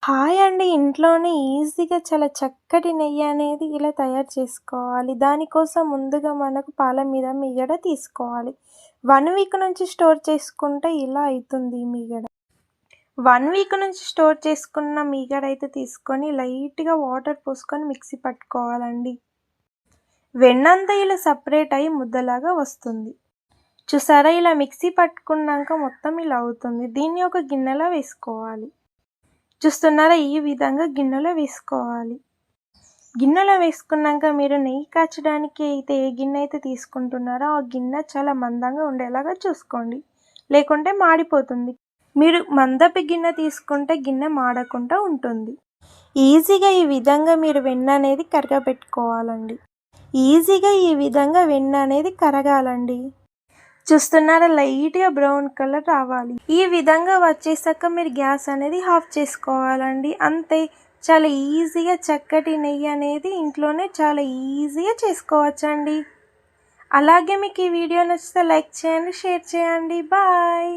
Hi అండి. ఇంట్లోనే ఈజీగా చాలా చక్కటి నెయ్యి అనేది ఇలా తయారు చేసుకోవాలి. దానికోసం ముందుగా మనకు పాల మీద మీగడ తీసుకోవాలి. 1 వీక్ నుంచి స్టోర్ చేసుకుంటే ఇలా అయితుంది ఈ మీగడ. 1 వీక్ నుంచి స్టోర్ చేసుకున్న మీగడైతే తీసుకొని లైట్‌గా వాటర్ పోసుకొని మిక్సీ పట్టుకోవాలండి. వెన్నంతా ఇలా సెపరేట్ అయ్యి ముద్దలాగా వస్తుంది. చూసారా, ఇలా మిక్సీ పట్టుకున్నాక మొత్తం ఇలా అవుతుంది. దీన్ని ఒక గిన్నెలో వేసుకోవాలి. చూస్తున్నారా, ఈ విధంగా గిన్నెలో వేసుకోవాలి. గిన్నెలో వేసుకున్నాక మీరు నెయ్యి కాచడానికి అయితే ఏ గిన్నె అయితే తీసుకుంటున్నారో ఆ గిన్నె చాలా మందంగా ఉండేలాగా చూసుకోండి, లేకుంటే మాడిపోతుంది. మీరు మందపు గిన్నె తీసుకుంటే గిన్నె మాడకుండా ఉంటుంది. ఈజీగా ఈ విధంగా మీరు వెన్న అనేది కరగబెట్టుకోవాలండి. ఈజీగా ఈ విధంగా వెన్న అనేది కరగాలండి. చూస్తున్నారా, లైట్‌గా బ్రౌన్ కలర్ రావాలి. ఈ విధంగా వచ్చేసాక మీరు గ్యాస్ అనేది ఆఫ్ చేసుకోవాలండి. అంతే, చాలా ఈజీగా చక్కటి నెయ్యి అనేది ఇంట్లోనే చాలా ఈజీగా చేసుకోవచ్చండి. అలాగే మీకు ఈ వీడియో నచ్చితే లైక్ చేయండి, షేర్ చేయండి. బాయ్.